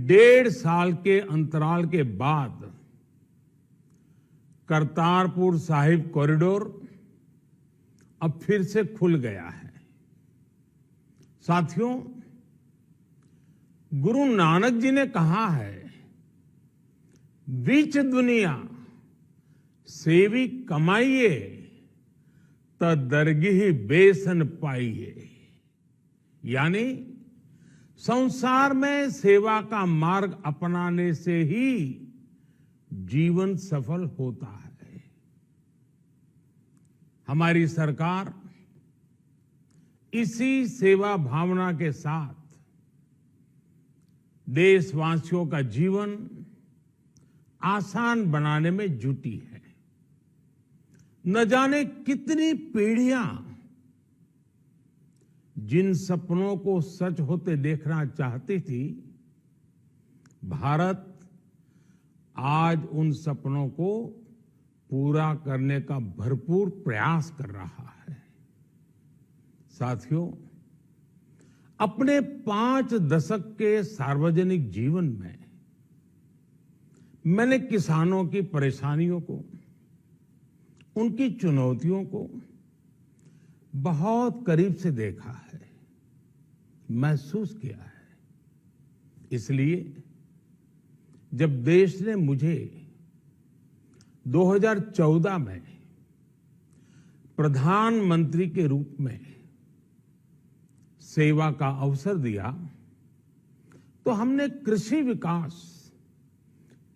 1.5 साल के अंतराल के बाद करतारपुर साहिब कॉरिडोर अब फिर से खुल गया है। साथियों, गुरु नानक जी ने कहा है, बीच दुनिया सेवी कमाइए त दरगिही बेसन पाइए। यानी संसार में सेवा का मार्ग अपनाने से ही जीवन सफल होता है। हमारी सरकार इसी सेवा भावना के साथ देशवासियों का जीवन आसान बनाने में जुटी है। न जाने कितनी पीढ़ियां जिन सपनों को सच होते देखना चाहती थी, भारत आज उन सपनों को पूरा करने का भरपूर प्रयास कर रहा है। साथियों, अपने 5 दशक के सार्वजनिक जीवन में मैंने किसानों की परेशानियों को, उनकी चुनौतियों को बहुत करीब से देखा है, महसूस किया है। इसलिए जब देश ने मुझे 2014 में प्रधानमंत्री के रूप में सेवा का अवसर दिया, तो हमने कृषि विकास,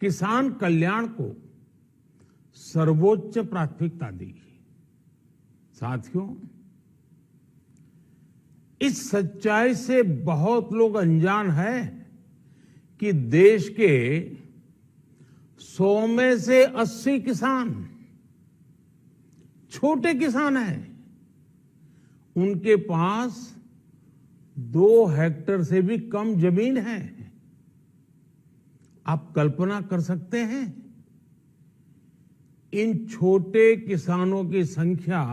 किसान कल्याण को सर्वोच्च प्राथमिकता दी। साथियों, इस सच्चाई से बहुत लोग अनजान हैं कि देश के 100 में से 80 किसान छोटे किसान हैं। उनके पास 2 हेक्टेयर से भी कम जमीन है। आप कल्पना कर सकते हैं, इन छोटे किसानों की संख्या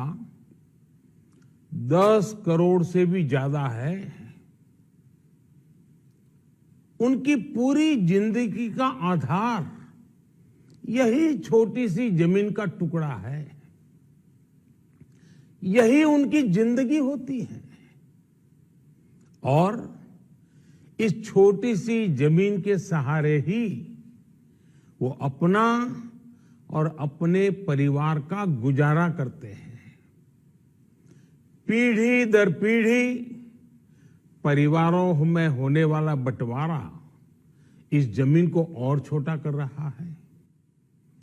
10 करोड़ से भी ज्यादा है। उनकी पूरी जिंदगी का आधार यही छोटी सी जमीन का टुकड़ा है। यही उनकी जिंदगी होती है। और इस छोटी सी जमीन के सहारे ही वो अपना और अपने परिवार का गुजारा करते हैं। पीढ़ी दर पीढ़ी परिवारों में होने वाला बंटवारा इस जमीन को और छोटा कर रहा है।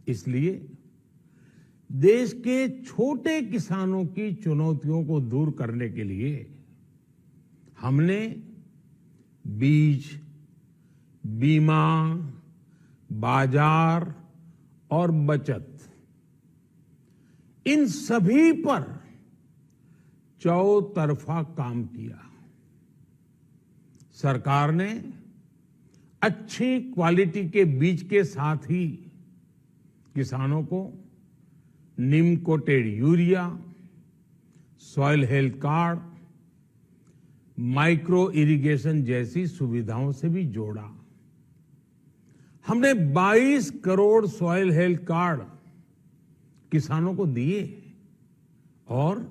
इसलिए देश के छोटे किसानों की चुनौतियों को दूर करने के लिए हमने बीज, बीमा, बाजार और बचत, इन सभी पर चौतरफा काम किया। सरकार ने अच्छी क्वालिटी के बीज के साथ ही किसानों को neem coated urea, soil health card, micro irrigation जैसी सुविधाओं से भी जोड़ा। हमने 22 करोड़ सॉइल हेल्थ कार्ड किसानों को दिए और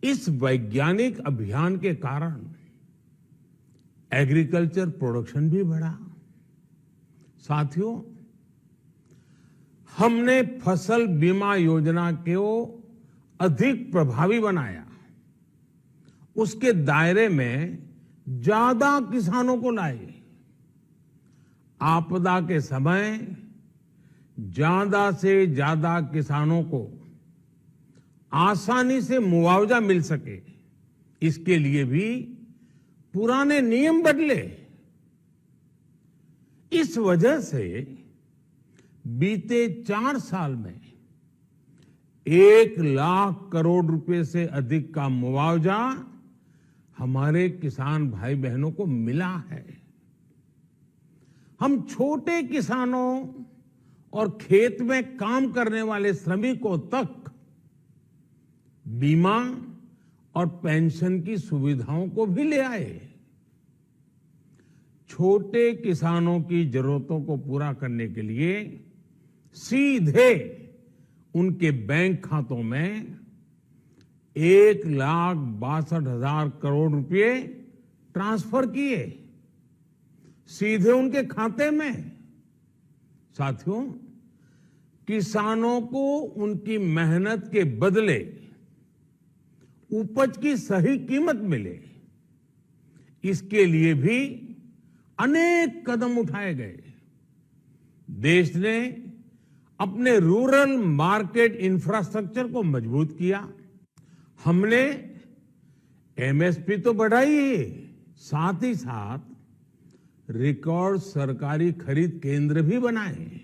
इस वैज्ञानिक अभियान के कारण एग्रीकल्चर प्रोडक्शन भी बढ़ा। साथियों, हमने फसल बीमा योजना को अधिक प्रभावी बनाया। उसके दायरे में ज्यादा किसानों को लाए। आपदा के समय ज्यादा से ज्यादा किसानों को आसानी से मुआवजा मिल सके, इसके लिए भी पुराने नियम बदले। इस वजह से बीते 4 साल में 1 लाख करोड़ रुपए से अधिक का मुआवजा हमारे किसान भाई बहनों को मिला है। हम छोटे किसानों और खेत में काम करने वाले श्रमिकों तक बीमा और पेंशन की सुविधाओं को भी ले आए। छोटे किसानों की जरूरतों को पूरा करने के लिए सीधे उनके बैंक खातों में 1,62,000 करोड़ रुपए ट्रांसफर किए, सीधे उनके खाते में। साथियों, किसानों को उनकी मेहनत के बदले उपज की सही कीमत मिले, इसके लिए भी अनेक कदम उठाए गए। देश ने अपने रूरल मार्केट इंफ्रास्ट्रक्चर को मजबूत किया। हमने एमएसपी तो बढ़ाई ही, साथ ही साथ रिकॉर्ड सरकारी खरीद केंद्र भी बनाए।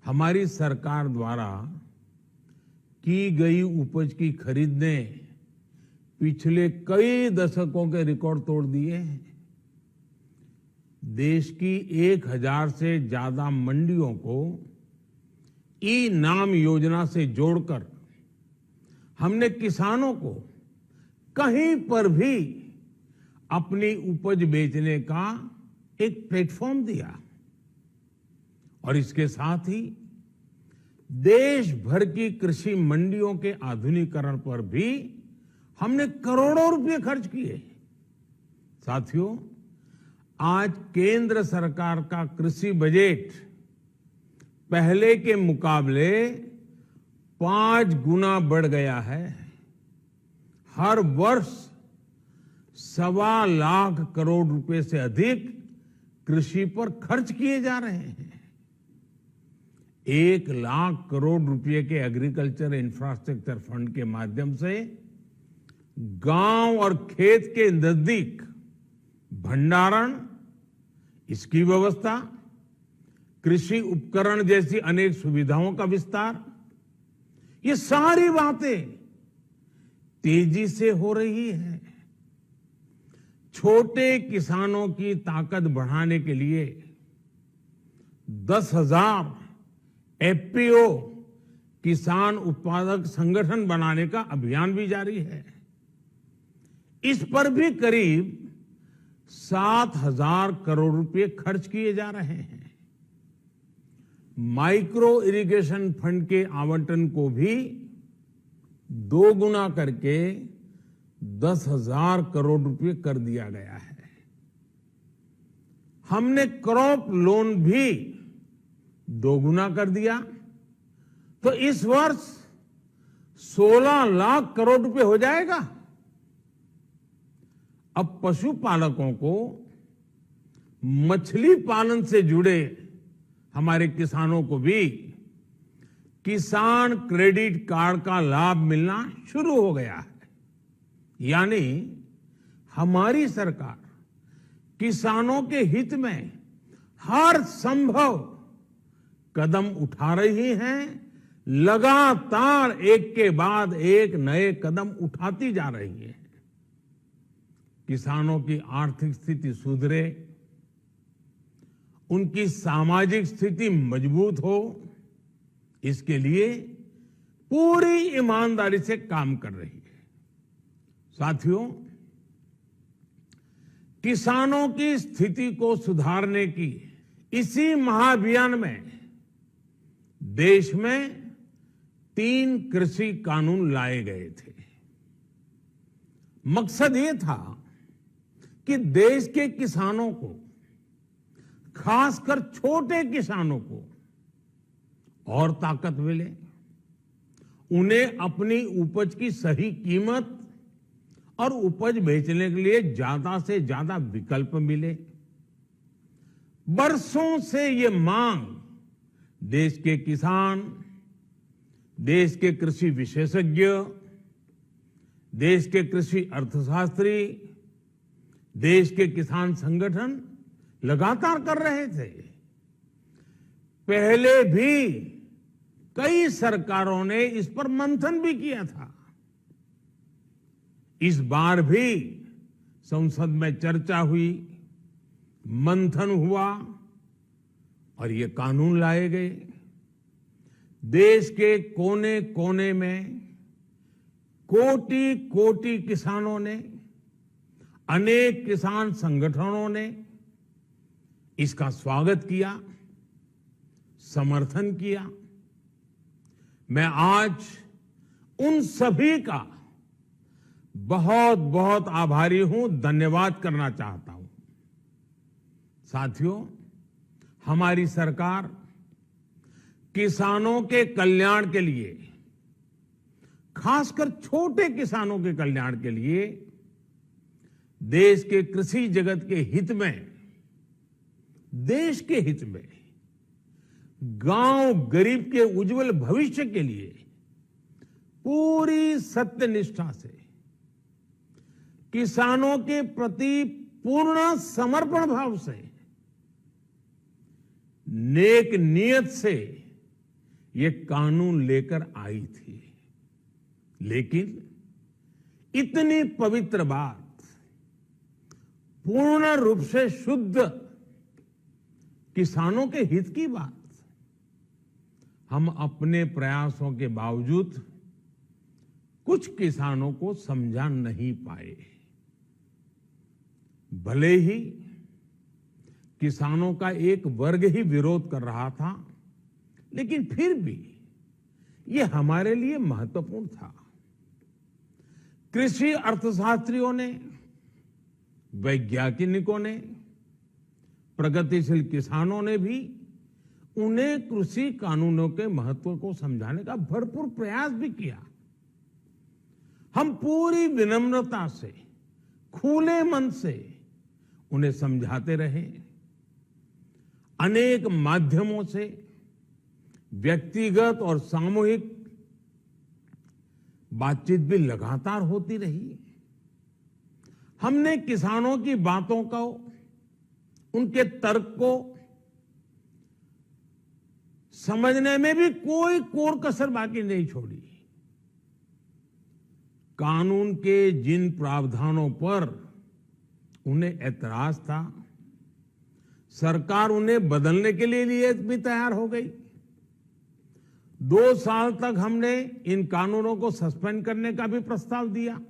हमारी सरकार द्वारा की गई उपज की खरीद ने पिछले कई दशकों के रिकॉर्ड तोड़ दिए हैं। देश की 1,000 से ज्यादा मंडियों को ई नाम योजना से जोड़कर हमने किसानों को कहीं पर भी अपनी उपज बेचने का एक प्लेटफॉर्म दिया और इसके साथ ही देश भर की कृषि मंडियों के आधुनिकीकरण पर भी हमने करोड़ों रुपए खर्च किए। साथियों, आज केंद्र सरकार का कृषि बजट पहले के मुकाबले 5 गुना बढ़ गया है। हर वर्ष 1.25 लाख करोड़ रुपए से अधिक कृषि पर खर्च किए जा रहे हैं। 1 लाख करोड़ रुपए के एग्रीकल्चर इंफ्रास्ट्रक्चर फंड के माध्यम से गांव और खेत के नजदीक भंडारण, इसकी व्यवस्था, कृषि उपकरण जैसी अनेक सुविधाओं का विस्तार, ये सारी बातें तेजी से हो रही है। छोटे किसानों की ताकत बढ़ाने के लिए 10,000 एफपीओ किसान उत्पादक संगठन बनाने का अभियान भी जारी है। इस पर भी करीब 7,000 करोड़ रुपए खर्च किए जा रहे हैं। माइक्रो इरिगेशन फंड के आवंटन को भी 2 गुना करके 10,000 करोड़ रुपए कर दिया गया है। हमने क्रॉप लोन भी 2 गुना कर दिया, तो इस वर्ष 16 लाख करोड़ रुपए हो जाएगा। अब पशुपालकों को मछली पालन से जुड़े हमारे किसानों को भी किसान क्रेडिट कार्ड का लाभ मिलना शुरू हो गया है। यानी हमारी सरकार किसानों के हित में हर संभव कदम उठा रही है, लगातार एक के बाद एक नए कदम उठाती जा रही है। किसानों की आर्थिक स्थिति सुधरे, उनकी सामाजिक स्थिति मजबूत हो, इसके लिए पूरी ईमानदारी से काम कर रही है। साथियों, किसानों की स्थिति को सुधारने की इसी महाअभियान में देश में 3 कृषि कानून लाए गए थे। मकसद ये था कि देश के किसानों को, खासकर छोटे किसानों को और ताकत मिले, उन्हें अपनी उपज की सही कीमत और उपज बेचने के लिए ज्यादा से ज्यादा विकल्प मिले। बरसों से ये मांग देश के किसान, देश के कृषि विशेषज्ञ, देश के कृषि अर्थशास्त्री, देश के किसान संगठन लगातार कर रहे थे। पहले भी कई सरकारों ने इस पर मंथन भी किया था। इस बार भी संसद में चर्चा हुई, मंथन हुआ और ये कानून लाए गए। देश के कोने कोने में कोटि कोटि किसानों ने, अनेक किसान संगठनों ने इसका स्वागत किया, समर्थन किया। मैं आज उन सभी का बहुत बहुत आभारी हूं, धन्यवाद करना चाहता हूं। साथियों, हमारी सरकार किसानों के कल्याण के लिए, खासकर छोटे किसानों के कल्याण के लिए, देश के कृषि जगत के हित में, देश के हित में, गांव गरीब के उज्जवल भविष्य के लिए पूरी सत्यनिष्ठा से, किसानों के प्रति पूर्ण समर्पण भाव से, नेक नियत से ये कानून लेकर आई थी। लेकिन इतनी पवित्र बात, पूर्ण रूप से शुद्ध किसानों के हित की बात, हम अपने प्रयासों के बावजूद कुछ किसानों को समझा नहीं पाए। भले ही किसानों का एक वर्ग ही विरोध कर रहा था, लेकिन फिर भी ये हमारे लिए महत्वपूर्ण था। कृषि अर्थशास्त्रियों ने, वैज्ञानिकों ने, प्रगतिशील किसानों ने भी उन्हें कृषि कानूनों के महत्व को समझाने का भरपूर प्रयास भी किया। हम पूरी विनम्रता से, खुले मन से उन्हें समझाते रहे। अनेक माध्यमों से व्यक्तिगत और सामूहिक बातचीत भी लगातार होती रही। हमने किसानों की बातों को, उनके तर्क को समझने में भी कोई कोर कसर बाकी नहीं छोड़ी। कानून के जिन प्रावधानों पर उन्हें ऐतराज था, सरकार उन्हें बदलने के लिए भी तैयार हो गई। 2 साल तक हमने इन कानूनों को सस्पेंड करने का भी प्रस्ताव दिया।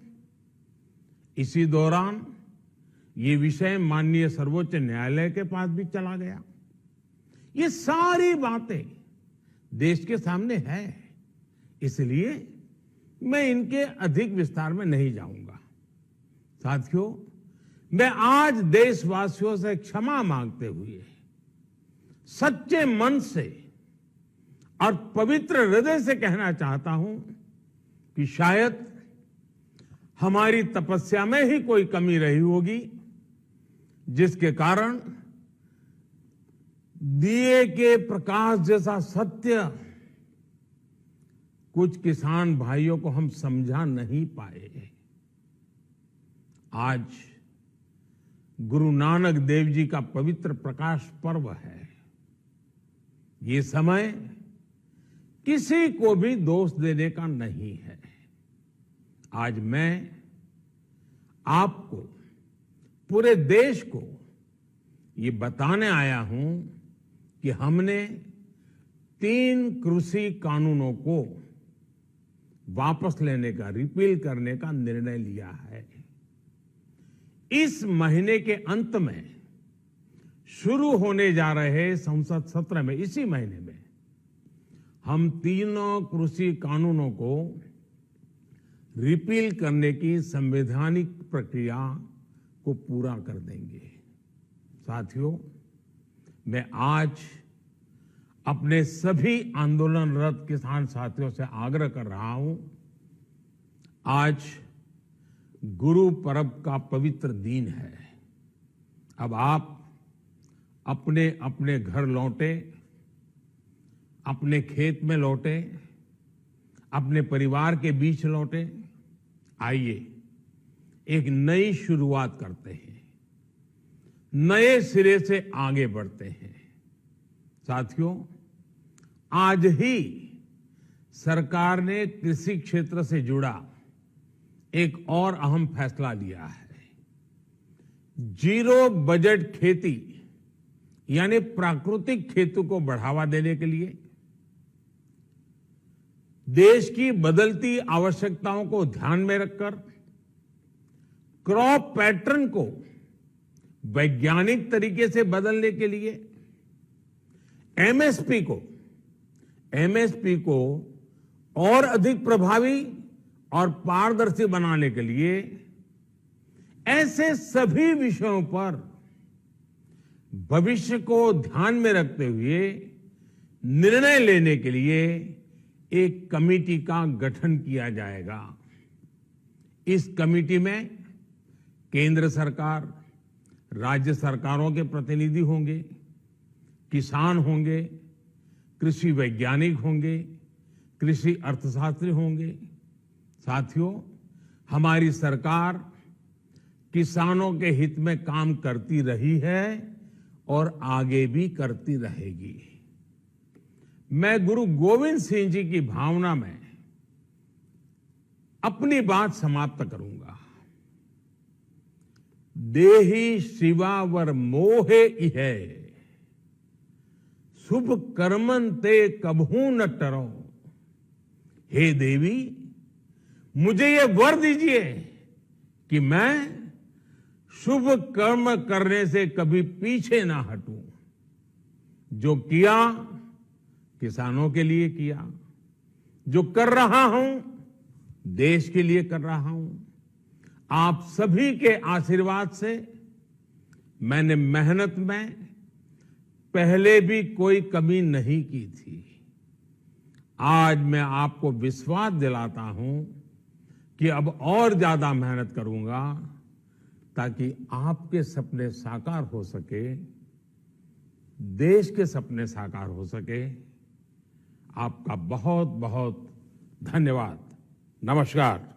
इसी दौरान ये विषय माननीय सर्वोच्च न्यायालय के पास भी चला गया। ये सारी बातें देश के सामने है, इसलिए मैं इनके अधिक विस्तार में नहीं जाऊंगा। साथियों, मैं आज देशवासियों से क्षमा मांगते हुए सच्चे मन से और पवित्र हृदय से कहना चाहता हूं कि शायद हमारी तपस्या में ही कोई कमी रही होगी, जिसके कारण दिए के प्रकाश जैसा सत्य कुछ किसान भाइयों को हम समझा नहीं पाए। आज गुरु नानक देव जी का पवित्र प्रकाश पर्व है। ये समय किसी को भी दोष देने का नहीं है। आज मैं आपको, पूरे देश को ये बताने आया हूं कि हमने 3 कृषि कानूनों को वापस लेने का, रिपील करने का निर्णय लिया है। इस महीने के अंत में शुरू होने जा रहे संसद सत्र में, इसी महीने में, हम 3 कृषि कानूनों को रिपील करने की संवैधानिक प्रक्रिया को पूरा कर देंगे। साथियों, मैं आज अपने सभी आंदोलनरत किसान साथियों से आग्रह कर रहा हूं, आज गुरु पर्व का पवित्र दिन है। अब आप अपने अपने घर लौटे, अपने खेत में लौटे, अपने परिवार के बीच लौटे। आइए एक नई शुरुआत करते हैं, नए सिरे से आगे बढ़ते हैं। साथियों, आज ही सरकार ने कृषि क्षेत्र से जुड़ा एक और अहम फैसला लिया है। 0 बजट खेती यानी प्राकृतिक खेती को बढ़ावा देने के लिए, देश की बदलती आवश्यकताओं को ध्यान में रखकर क्रॉप पैटर्न को वैज्ञानिक तरीके से बदलने के लिए एमएसपी को और अधिक प्रभावी और पारदर्शी बनाने के लिए ऐसे सभी विषयों पर भविष्य को ध्यान में रखते हुए निर्णय लेने के लिए एक कमेटी का गठन किया जाएगा। इस कमेटी में केंद्र सरकार, राज्य सरकारों के प्रतिनिधि होंगे, किसान होंगे, कृषि वैज्ञानिक होंगे, कृषि अर्थशास्त्री होंगे। साथियों, हमारी सरकार किसानों के हित में काम करती रही है और आगे भी करती रहेगी। मैं गुरु गोविंद सिंह जी की भावना में अपनी बात समाप्त करूंगा। देहि शिवावर मोहे इहे, शुभ कर्मन ते कबहू न टरो। हे देवी, मुझे ये वर दीजिए कि मैं शुभ कर्म करने से कभी पीछे ना हटूं। जो किया किसानों के लिए किया, जो कर रहा हूं देश के लिए कर रहा हूं। आप सभी के आशीर्वाद से मैंने मेहनत में पहले भी कोई कमी नहीं की थी। आज मैं आपको विश्वास दिलाता हूं कि अब और ज्यादा मेहनत करूंगा ताकि आपके सपने साकार हो सके, देश के सपने साकार हो सके। आपका बहुत बहुत धन्यवाद। नमस्कार।